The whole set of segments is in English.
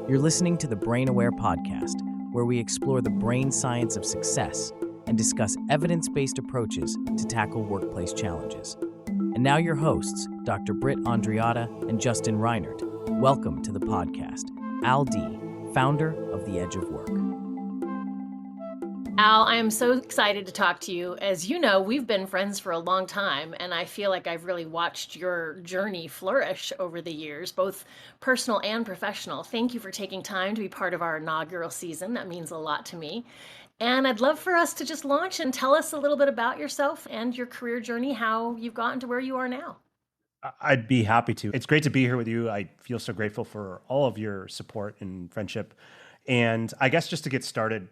You're listening to the Brain Aware podcast, where we explore the brain science of success and discuss evidence-based approaches to tackle workplace challenges. And now your hosts, Dr. Britt Andriotta and Justin Reinert. Welcome to the podcast. Al D., founder of The Edge of Work. Al, I am so excited to talk to you. As you know, we've been friends for a long time, and I feel like I've really watched your journey flourish over the years, both personal and professional. Thank you for taking time to be part of our inaugural season. That means a lot to me. And I'd love for us to just launch and tell us a little bit about yourself and your career journey, how you've gotten to where you are now. I'd be happy to. It's great to be here with you. I feel so grateful for all of your support and friendship. And I guess just to get started,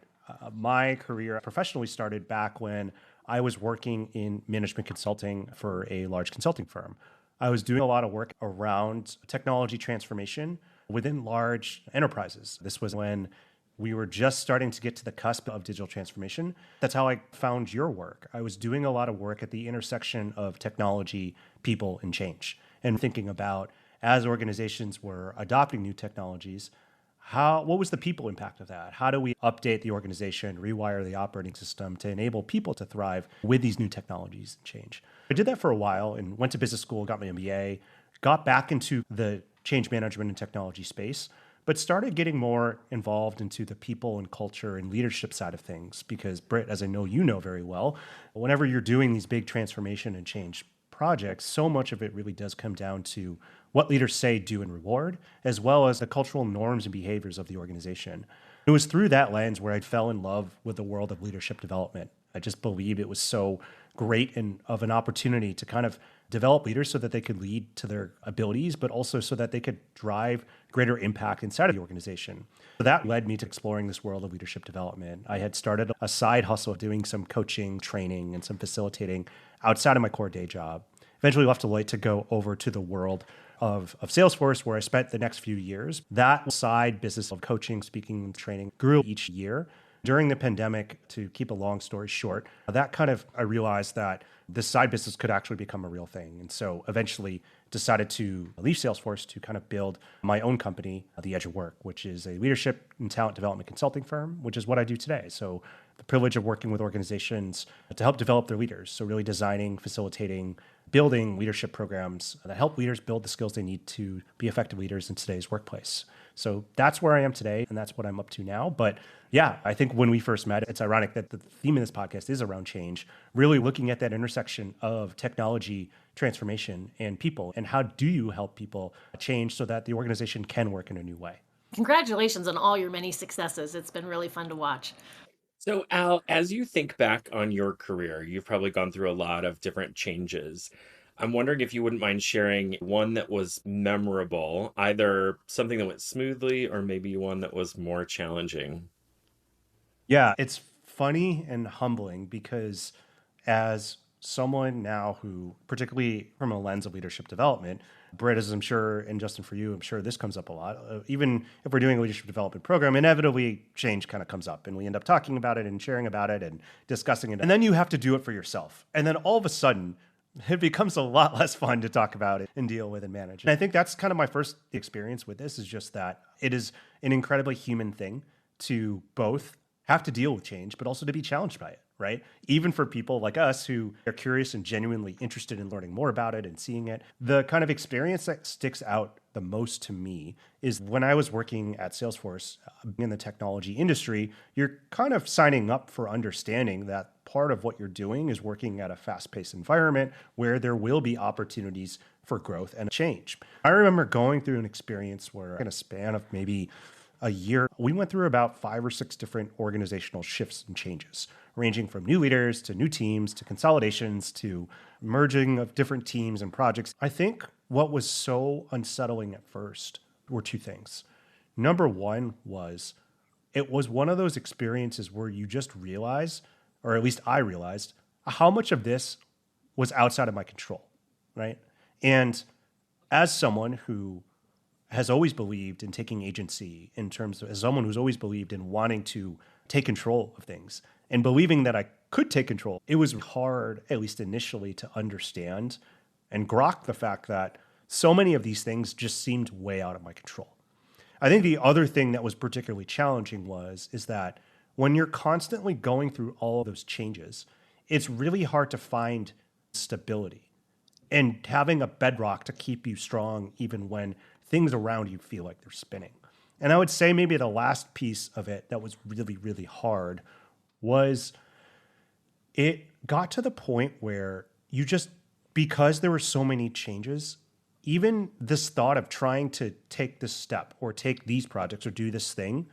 my career professionally started back when I was working in management consulting for a large consulting firm. I was doing a lot of work around technology transformation within large enterprises. This was when we were just starting to get to the cusp of digital transformation. That's how I found your work. I was doing a lot of work at the intersection of technology, people, and change, and thinking about, as organizations were adopting new technologies, what was the people impact of that? How do we update the organization, rewire the operating system to enable people to thrive with these new technologies and change? I did that for a while and went to business school, got my MBA, got back into the change management and technology space, but started getting more involved into the people and culture and leadership side of things. Because Britt, as I know you know very well, whenever you're doing these big transformation and change projects, so much of it really does come down to what leaders say, do, and reward, as well as the cultural norms and behaviors of the organization. It was through that lens where I fell in love with the world of leadership development. I just believed it was so great and of an opportunity to kind of develop leaders so that they could lead to their abilities, but also so that they could drive greater impact inside of the organization. So that led me to exploring this world of leadership development. I had started a side hustle of doing some coaching, training, and some facilitating outside of my core day job. Eventually left Deloitte to go over to the world of Salesforce, where I spent the next few years. That side business of coaching, speaking, and training grew each year. During the pandemic, to keep a long story short, I realized that this side business could actually become a real thing. And so eventually decided to leave Salesforce to kind of build my own company, The Edge of Work, which is a leadership and talent development consulting firm, which is what I do today. So the privilege of working with organizations to help develop their leaders. So really designing, facilitating, building leadership programs that help leaders build the skills they need to be effective leaders in today's workplace. So that's where I am today, and that's what I'm up to now. But yeah, I think when we first met, it's ironic that the theme of this podcast is around change, really looking at that intersection of technology, transformation, and people. And how do you help people change so that the organization can work in a new way? Congratulations on all your many successes. It's been really fun to watch. So, Al, as you think back on your career, you've probably gone through a lot of different changes. I'm wondering if you wouldn't mind sharing one that was memorable, either something that went smoothly or maybe one that was more challenging. Yeah, it's funny and humbling because as someone now who, particularly from a lens of leadership development, Britt, as I'm sure, and Justin, for you, I'm sure this comes up a lot. Even if we're doing a leadership development program, inevitably change kind of comes up and we end up talking about it and sharing about it and discussing it. And then you have to do it for yourself. And then all of a sudden, it becomes a lot less fun to talk about it and deal with and manage. And I think that's kind of my first experience with this, is just that it is an incredibly human thing to both have to deal with change, but also to be challenged by it, right? Even for people like us who are curious and genuinely interested in learning more about it and seeing it, the kind of experience that sticks out the most to me is when I was working at Salesforce in the technology industry, you're kind of signing up for understanding that part of what you're doing is working at a fast-paced environment where there will be opportunities for growth and change. I remember going through an experience where in a span of maybe a year, we went through about 5 or 6 different organizational shifts and changes, ranging from new leaders to new teams to consolidations to merging of different teams and projects. I think what was so unsettling at first were 2 things. Number one was it was one of those experiences where you just realize, or at least I realized, how much of this was outside of my control, right? And as someone who has always believed in taking agency in terms of, as someone who's always believed in wanting to take control of things and believing that I could take control, it was hard, at least initially, to understand and grok the fact that so many of these things just seemed way out of my control. I think the other thing that was particularly challenging is that when you're constantly going through all of those changes, it's really hard to find stability and having a bedrock to keep you strong even when things around you feel like they're spinning. And I would say maybe the last piece of it that was really, really hard was it got to the point where you just, because there were so many changes, even this thought of trying to take this step or take these projects or do this thing,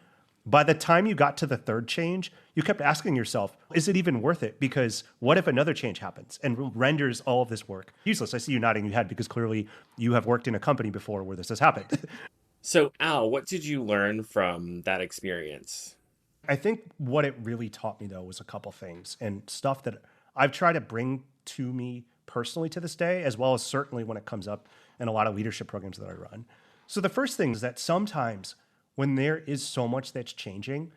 by the time you got to the third change, you kept asking yourself, is it even worth it? Because what if another change happens and renders all of this work useless? I see you nodding your head because clearly you have worked in a company before where this has happened. So, Al, what did you learn from that experience? I think what it really taught me, though, was a couple things and stuff that I've tried to bring to me personally to this day, as well as certainly when it comes up in a lot of leadership programs that I run. So the first thing is that sometimes when there is so much that's changing,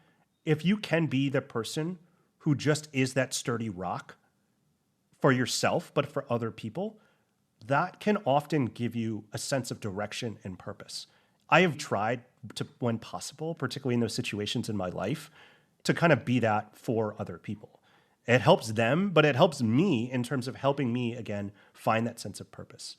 if you can be the person who just is that sturdy rock for yourself, but for other people, that can often give you a sense of direction and purpose. I have tried to, when possible, particularly in those situations in my life, to kind of be that for other people. It helps them, but it helps me in terms of helping me, again, find that sense of purpose.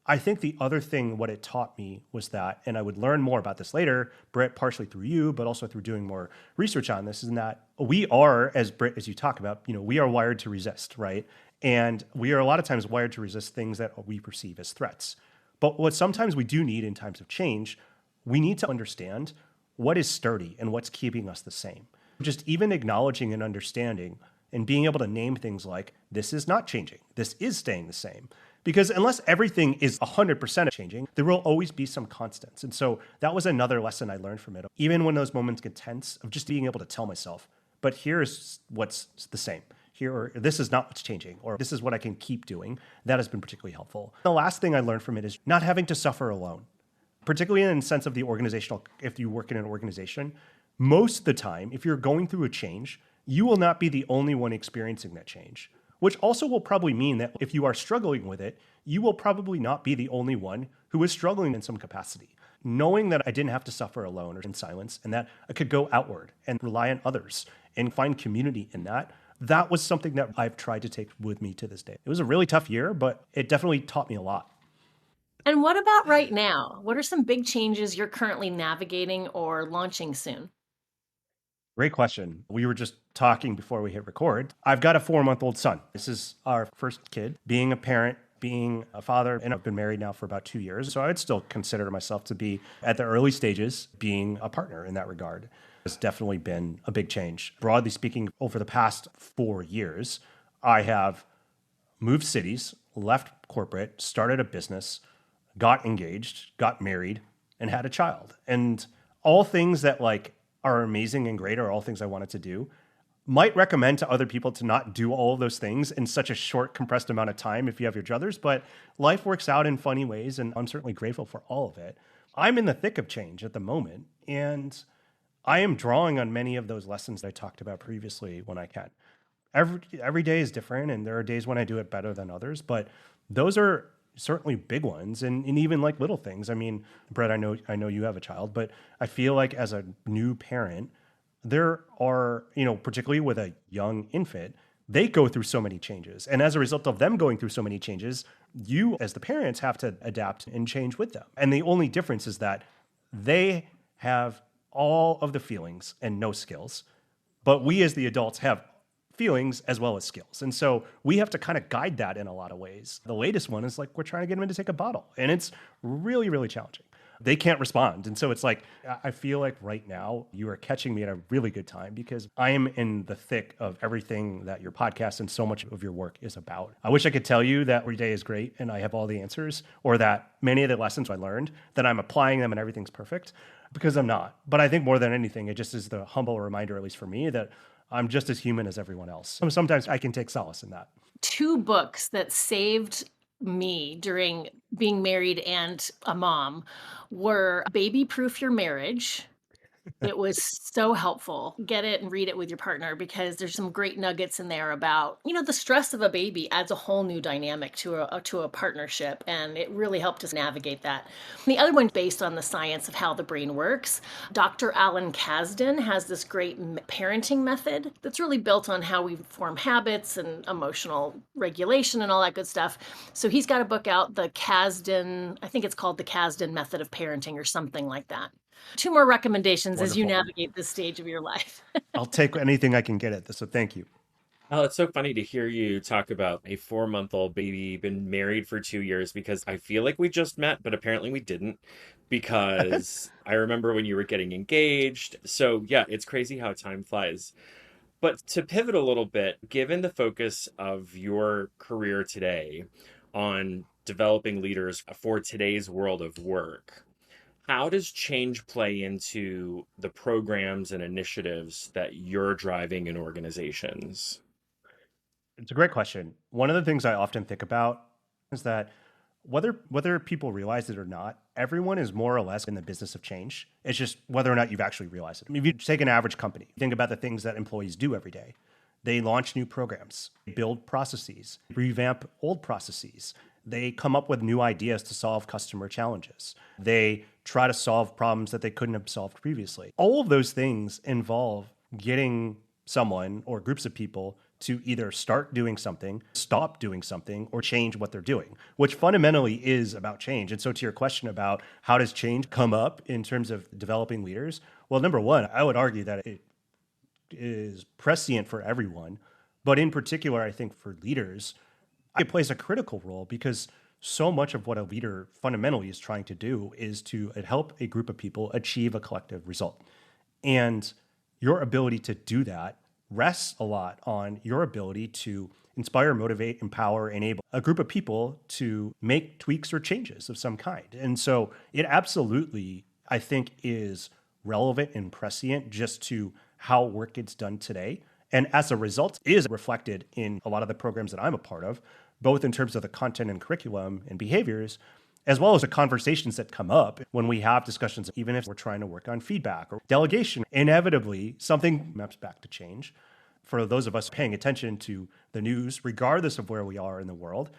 I think the other thing, what it taught me was that, and I would learn more about this later, Britt, partially through you, but also through doing more research on this, is that we are, as Britt, as you talk about, we are wired to resist, right? And we are a lot of times wired to resist things that we perceive as threats. But what sometimes we do need in times of change, we need to understand what is sturdy and what's keeping us the same. Just even acknowledging and understanding and being able to name things like, this is not changing, this is staying the same. Because unless everything is 100% changing, there will always be some constants. And so that was another lesson I learned from it. Even when those moments get tense, of just being able to tell myself, but here's what's the same. Here, or this is not what's changing, or this is what I can keep doing. That has been particularly helpful. The last thing I learned from it is not having to suffer alone, particularly in the sense of the organizational, if you work in an organization. Most of the time, if you're going through a change, you will not be the only one experiencing that change, which also will probably mean that if you are struggling with it, you will probably not be the only one who is struggling in some capacity. Knowing that I didn't have to suffer alone or in silence, and that I could go outward and rely on others and find community in that, that was something that I've tried to take with me to this day. It was a really tough year, but it definitely taught me a lot. And what about right now? What are some big changes you're currently navigating or launching soon? Great question. We were just talking before we hit record. I've got a 4-month-old son. This is our first kid. Being a parent, being a father, and I've been married now for about 2 years. So I would still consider myself to be at the early stages being a partner in that regard. It's definitely been a big change. Broadly speaking, over the past 4 years, I have moved cities, left corporate, started a business, got engaged, got married, and had a child. And all things that are amazing and great are all things I wanted to do. Might recommend to other people to not do all of those things in such a short, compressed amount of time if you have your druthers, but life works out in funny ways, and I'm certainly grateful for all of it. I'm in the thick of change at the moment, and I am drawing on many of those lessons that I talked about previously when I can. Every day is different, and there are days when I do it better than others, but those are certainly big ones, and even little things. I mean, Brett, I know you have a child, but I feel like as a new parent, there are, particularly with a young infant, they go through so many changes. And as a result of them going through so many changes, you as the parents have to adapt and change with them. And the only difference is that they have all of the feelings and no skills, but we as the adults have feelings as well as skills. And so we have to kind of guide that in a lot of ways. The latest one is we're trying to get them in to take a bottle, and it's really, really challenging. They can't respond. And so it's I feel like right now you are catching me at a really good time because I am in the thick of everything that your podcast and so much of your work is about. I wish I could tell you that every day is great and I have all the answers, or that many of the lessons I learned, that I'm applying them and everything's perfect, because I'm not. But I think more than anything, it just is the humble reminder, at least for me, that I'm just as human as everyone else. Sometimes I can take solace in that. 2 books that saved me during being married and a mom were Baby Proof Your Marriage It was so helpful. Get it and read it with your partner because there's some great nuggets in there about, the stress of a baby adds a whole new dynamic to a partnership, and it really helped us navigate that. The other one based on the science of how the brain works. Dr. Alan Kasdan has this great parenting method that's really built on how we form habits and emotional regulation and all that good stuff. So he's got a book out, the Kasdan, I think it's called the Kasdan Method of Parenting or something like that. Two more recommendations as you Wonderful. navigate this stage of your life. I'll take anything I can get at this. So thank you. Oh, it's so funny to hear you talk about a 4-month-old baby, been married for 2 years, because I feel like we just met, but apparently we didn't, because I remember when you were getting engaged. So yeah, it's crazy how time flies. But to pivot a little bit, given the focus of your career today on developing leaders for today's world of work, how does change play into the programs and initiatives that you're driving in organizations? It's a great question. One of the things I often think about is that whether people realize it or not, everyone is more or less in the business of change. It's just whether or not you've actually realized it. I mean, if you take an average company, think about the things that employees do every day. They launch new programs, build processes, revamp old processes. They come up with new ideas to solve customer challenges. They try to solve problems that they couldn't have solved previously. All of those things involve getting someone or groups of people to either start doing something, stop doing something, or change what they're doing, which fundamentally is about change. And so to your question about how does change come up in terms of developing leaders? Well, number one, I would argue that it is prescient for everyone, but in particular, I think for leaders, it plays a critical role because so much of what a leader fundamentally is trying to do is to help a group of people achieve a collective result. And your ability to do that rests a lot on your ability to inspire, motivate, empower, enable a group of people to make tweaks or changes of some kind. And so it absolutely, I think, is relevant and prescient just to how work gets done today. And as a result, is reflected in a lot of the programs that I'm a part of, both in terms of the content and curriculum and behaviors, as well as the conversations that come up when we have discussions, even if we're trying to work on feedback or delegation. Inevitably, something maps back to change. For those of us paying attention to the news, regardless of where we are in the world,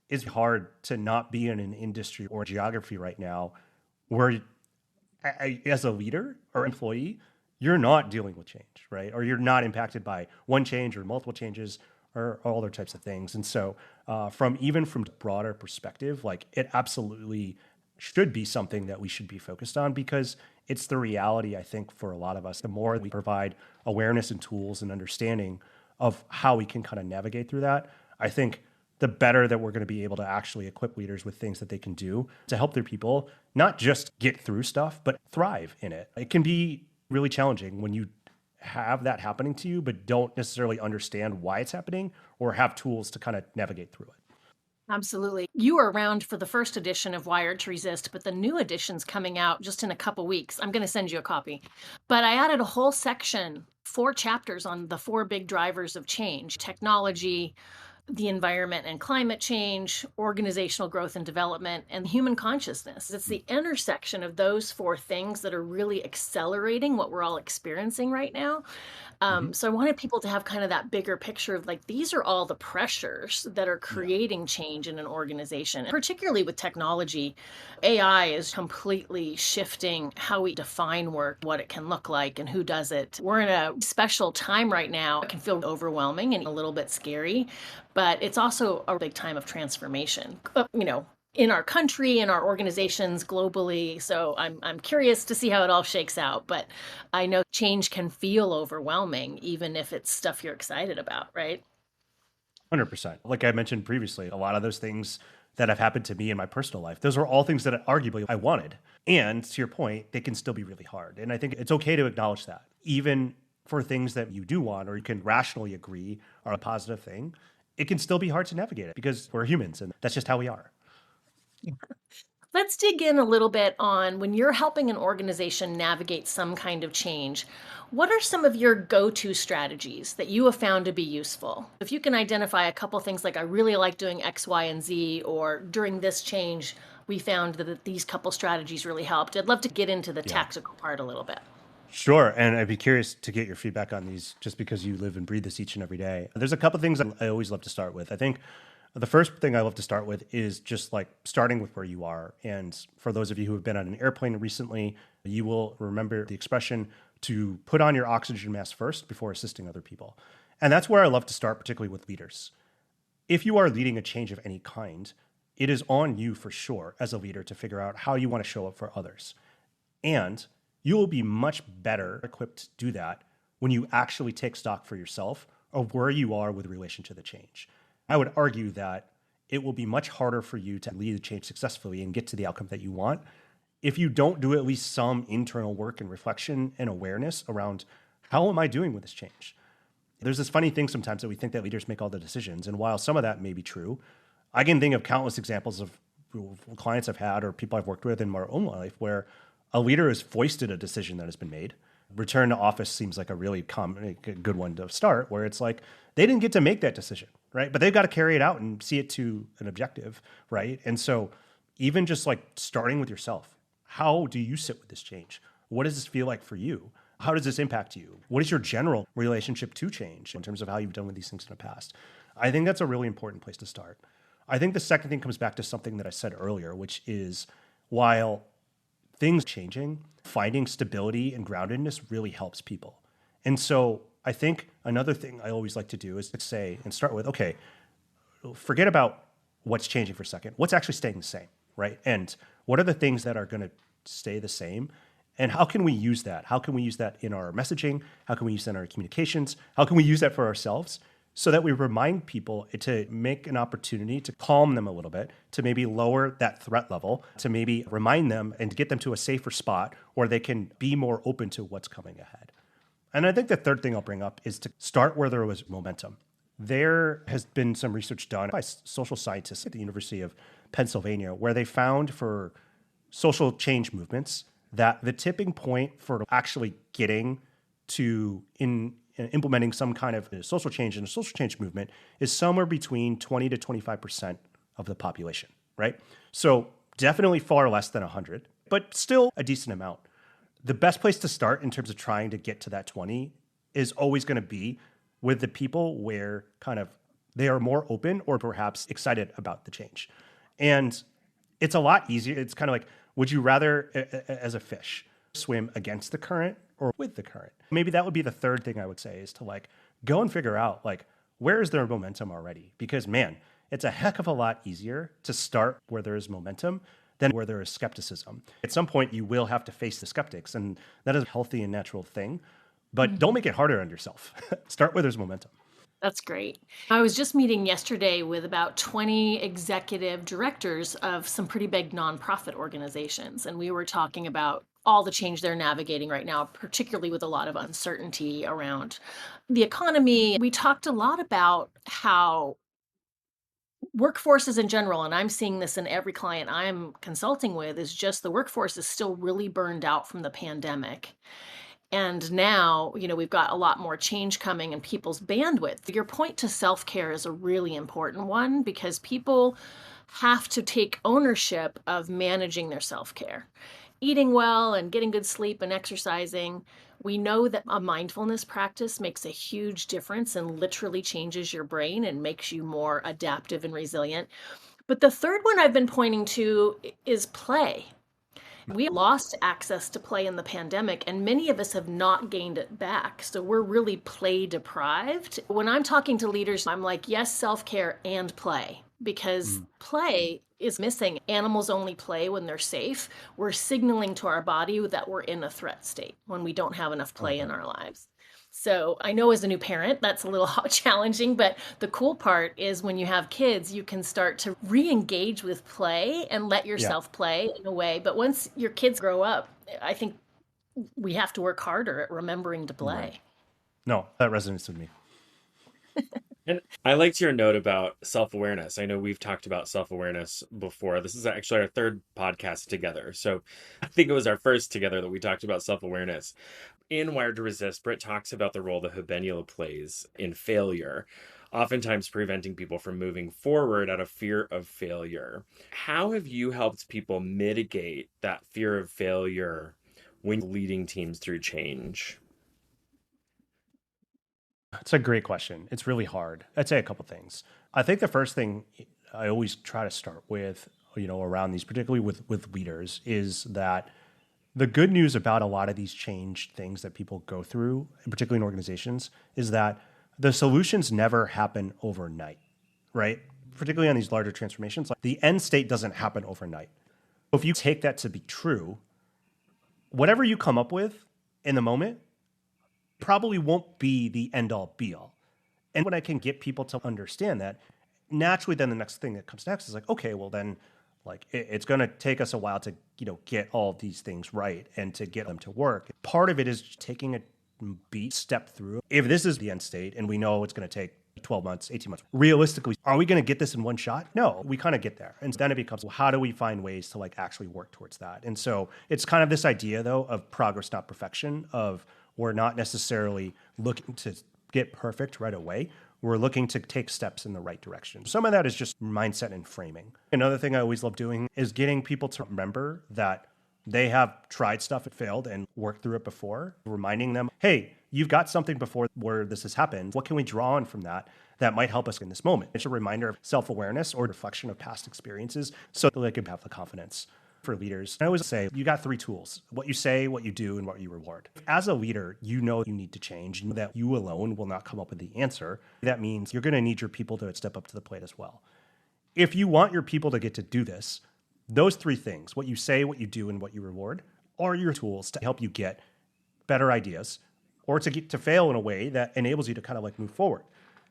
it's hard to not be in an industry or geography right now where, as a leader or employee, you're not dealing with change, right? Or you're not impacted by one change or multiple changes or all other types of things. And so from broader perspective, like it absolutely should be something that we should be focused on because it's the reality, I think, for a lot of us. The more we provide awareness and tools and understanding of how we can kind of navigate through that, I think the better that we're going to be able to actually equip leaders with things that they can do to help their people, not just get through stuff, but thrive in it. It can be really challenging when you have that happening to you, but don't necessarily understand why it's happening or have tools to kind of navigate through it. Absolutely. You were around for the first edition of Wired to Resist, but the new edition's coming out just in a couple weeks. I'm going to send you a copy. But I added a whole section, 4 chapters on the 4 big drivers of change: technology, the environment and climate change, organizational growth and development, and human consciousness. It's the intersection of those 4 things that are really accelerating what we're all experiencing right now. So I wanted people to have kind of that bigger picture of like, these are all the pressures that are creating change in an organization, particularly with technology. AI is completely shifting how we define work, what it can look like, and who does it. We're in a special time right now. It can feel overwhelming and a little bit scary, but it's also a big time of transformation, in our country, in our organizations, globally. So I'm curious to see how it all shakes out. But I know change can feel overwhelming, even if it's stuff you're excited about, right? 100%. Like I mentioned previously, a lot of those things that have happened to me in my personal life, those are all things that arguably I wanted. And to your point, they can still be really hard. And I think it's okay to acknowledge that. Even for things that you do want or you can rationally agree are a positive thing, it can still be hard to navigate it because we're humans and that's just how we are. Let's dig in a little bit on when you're helping an organization navigate some kind of change. What are some of your go-to strategies that you have found to be useful? If you can identify a couple things like I really like doing X, Y, and Z, or during this change, we found that these couple strategies really helped. I'd love to get into the tactical part a little bit. Sure. And I'd be curious to get your feedback on these just because you live and breathe this each and every day. There's a couple things I always love to start with. I think the first thing I love to start with is just like starting with where you are. And for those of you who have been on an airplane recently, you will remember the expression to put on your oxygen mask first before assisting other people. And that's where I love to start, particularly with leaders. If you are leading a change of any kind, it is on you for sure as a leader to figure out how you want to show up for others. And you will be much better equipped to do that when you actually take stock for yourself of where you are with relation to the change. I would argue that it will be much harder for you to lead the change successfully and get to the outcome that you want if you don't do at least some internal work and reflection and awareness around how am I doing with this change? There's this funny thing sometimes that we think that leaders make all the decisions. And while some of that may be true, I can think of countless examples of clients I've had or people I've worked with in my own life where a leader has foisted a decision that has been made. Return to office seems like a really good one to start, where it's like they didn't get to make that decision, right? But they've got to carry it out and see it to an objective, right? And so even just like starting with yourself, how do you sit with this change? What does this feel like for you? How does this impact you? What is your general relationship to change in terms of how you've done with these things in the past? I think that's a really important place to start. I think the second thing comes back to something that I said earlier, which is while things changing, finding stability and groundedness really helps people. And so I think another thing I always like to do is to say and start with, okay, forget about what's changing for a second. What's actually staying the same, right? And what are the things that are going to stay the same? And how can we use that? How can we use that in our messaging? How can we use that in our communications? How can we use that for ourselves so that we remind people to make an opportunity to calm them a little bit, to maybe lower that threat level, to maybe remind them and to get them to a safer spot where they can be more open to what's coming ahead. And I think the third thing I'll bring up is to start where there was momentum. There has been some research done by social scientists at the University of Pennsylvania where they found for social change movements that the tipping point for actually getting to implementing some kind of social change in a social change movement is somewhere between 20 to 25% of the population, right? So definitely far less than 100, but still a decent amount. The best place to start in terms of trying to get to that 20 is always going to be with the people where kind of they are more open or perhaps excited about the change. And it's a lot easier. It's kind of like, would you rather, as a fish, swim against the current or with the current? Maybe that would be the third thing I would say is to like go and figure out like where is there momentum already? Because man, it's a heck of a lot easier to start where there is momentum than where there is skepticism. At some point, you will have to face the skeptics, and that is a healthy and natural thing. But don't make it harder on yourself. Start where there's momentum. That's great. I was just meeting yesterday with about 20 executive directors of some pretty big nonprofit organizations. And we were talking about all the change they're navigating right now, particularly with a lot of uncertainty around the economy. We talked a lot about how workforces in general, and I'm seeing this in every client I'm consulting with, is just the workforce is still really burned out from the pandemic. And now, we've got a lot more change coming in people's bandwidth. Your point to self-care is a really important one because people have to take ownership of managing their self-care. Eating well and getting good sleep and exercising. We know that a mindfulness practice makes a huge difference and literally changes your brain and makes you more adaptive and resilient. But the third one I've been pointing to is play. We lost access to play in the pandemic, and many of us have not gained it back. So we're really play deprived. When I'm talking to leaders, I'm like, yes, self-care and play, because play is missing. Animals only play when they're safe. We're signaling to our body that we're in a threat state when we don't have enough play in our lives. So I know as a new parent, that's a little challenging, but the cool part is when you have kids, you can start to re-engage with play and let yourself play in a way. But once your kids grow up, I think we have to work harder at remembering to play. Right. No, that resonates with me. And I liked your note about self-awareness. I know we've talked about self-awareness before. This is actually our third podcast together. So I think it was our first together that we talked about self-awareness. In Wired to Resist, Britt talks about the role the habenula plays in failure, oftentimes preventing people from moving forward out of fear of failure. How have you helped people mitigate that fear of failure when leading teams through change? It's a great question. It's really hard. I'd say a couple things. I think the first thing I always try to start with, around these, particularly with leaders, is that the good news about a lot of these change things that people go through, particularly in organizations, is that the solutions never happen overnight, right? Particularly on these larger transformations, like the end state doesn't happen overnight. If you take that to be true, whatever you come up with in the moment probably won't be the end all be all. And when I can get people to understand that, naturally then the next thing that comes next is like, okay, well then like it's going to take us a while to, get all of these things right and to get them to work. Part of it is taking a step through. If this is the end state and we know it's going to take 12 months, 18 months, realistically, are we going to get this in one shot? No, we kind of get there. And then it becomes, well, how do we find ways to like actually work towards that? And so it's kind of this idea though of progress, not perfection, of we're not necessarily looking to get perfect right away. We're looking to take steps in the right direction. Some of that is just mindset and framing. Another thing I always love doing is getting people to remember that they have tried stuff, it failed, and worked through it before, reminding them, hey, you've got something before where this has happened. What can we draw on from that might help us in this moment? It's a reminder of self-awareness or reflection of past experiences so that they can have the confidence. For leaders, I always say, you got 3 tools: what you say, what you do, and what you reward. As a leader, you know you need to change, and that you alone will not come up with the answer. That means you're going to need your people to step up to the plate as well. If you want your people to get to do this, those 3 things, what you say, what you do, and what you reward, are your tools to help you get better ideas or to get to fail in a way that enables you to kind of like move forward.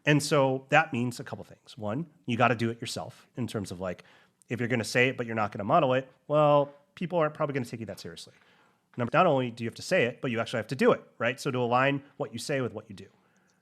And so that means a couple things. One, you got to do it yourself in terms of like, if you're going to say it, but you're not going to model it, well, people aren't probably going to take you that seriously. Not only do you have to say it, but you actually have to do it, right? So to align what you say with what you do.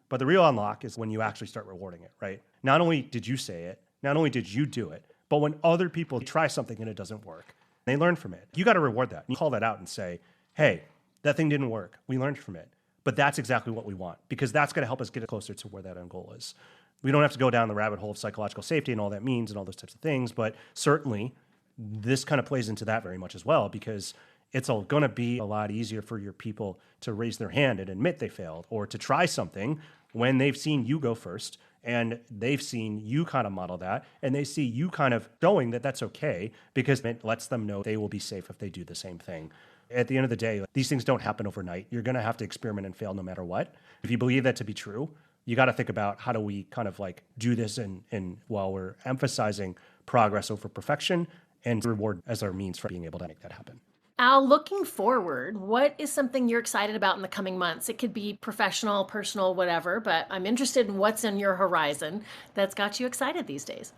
But the real unlock is when you actually start rewarding it, right? Not only did you say it, not only did you do it, but when other people try something and it doesn't work, they learn from it. You got to reward that. You call that out and say, hey, that thing didn't work. We learned from it. But that's exactly what we want, because that's going to help us get closer to where that end goal is. We don't have to go down the rabbit hole of psychological safety and all that means and all those types of things, but certainly this kind of plays into that very much as well, because it's going to be a lot easier for your people to raise their hand and admit they failed or to try something when they've seen you go first and they've seen you kind of model that and they see you kind of showing that that's okay, because it lets them know they will be safe if they do the same thing. At the end of the day, these things don't happen overnight. You're going to have to experiment and fail no matter what. If you believe that to be true, you got to think about how do we kind of like do this and while we're emphasizing progress over perfection and reward as our means for being able to make that happen. Al, looking forward, what is something you're excited about in the coming months? It could be professional, personal, whatever, but I'm interested in what's in your horizon that's got you excited these days.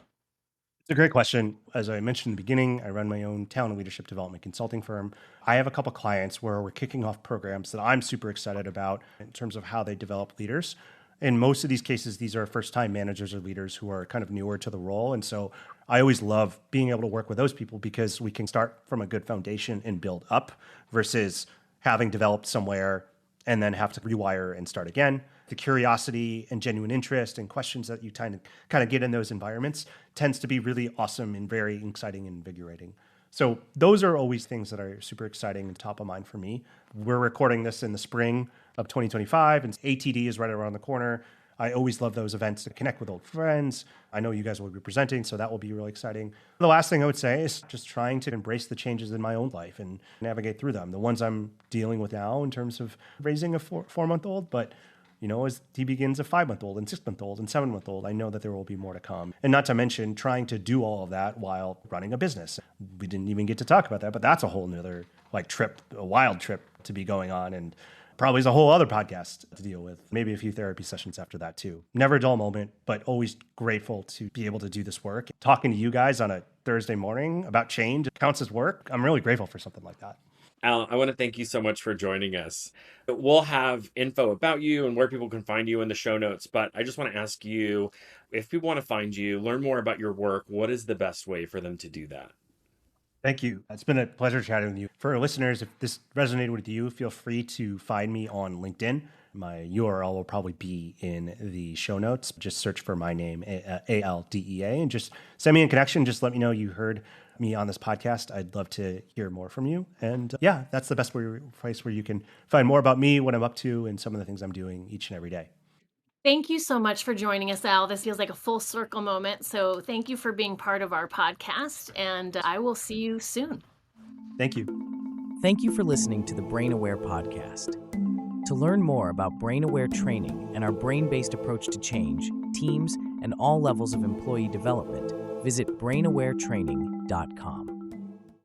It's a great question. As I mentioned in the beginning, I run my own talent and leadership development consulting firm. I have a couple clients where we're kicking off programs that I'm super excited about in terms of how they develop leaders. In most of these cases, these are first-time managers or leaders who are kind of newer to the role. And so I always love being able to work with those people because we can start from a good foundation and build up versus having developed somewhere and then have to rewire and start again. The curiosity and genuine interest and questions that you kind of get in those environments tends to be really awesome and very exciting and invigorating. So those are always things that are super exciting and top of mind for me. We're recording this in the spring of 2025, and ATD is right around the corner. I always love those events to connect with old friends. I know you guys will be presenting, so that will be really exciting. The last thing I would say is just trying to embrace the changes in my own life and navigate through them. The ones I'm dealing with now in terms of raising a 4-month-old, but as he begins a 5-month-old and 6-month-old and 7-month-old, I know that there will be more to come. And not to mention trying to do all of that while running a business. We didn't even get to talk about that, but that's a whole nother trip, a wild trip to be going on, and probably is a whole other podcast to deal with. Maybe a few therapy sessions after that too. Never a dull moment, but always grateful to be able to do this work. Talking to you guys on a Thursday morning about change counts as work. I'm really grateful for something like that. Al, I want to thank you so much for joining us. We'll have info about you and where people can find you in the show notes, but I just want to ask you, if people want to find you, learn more about your work, what is the best way for them to do that? Thank you. It's been a pleasure chatting with you. For our listeners, if this resonated with you, feel free to find me on LinkedIn. My URL will probably be in the show notes. Just search for my name, ALDEA, and just send me a connection. Just let me know you heard me on this podcast. I'd love to hear more from you. And yeah, that's the best place where you can find more about me, what I'm up to, and some of the things I'm doing each and every day. Thank you so much for joining us, Al. This feels like a full circle moment. So thank you for being part of our podcast, and I will see you soon. Thank you. Thank you for listening to the Brain Aware podcast. To learn more about Brain Aware training and our brain-based approach to change, teams, and all levels of employee development, visit brainawaretraining.com.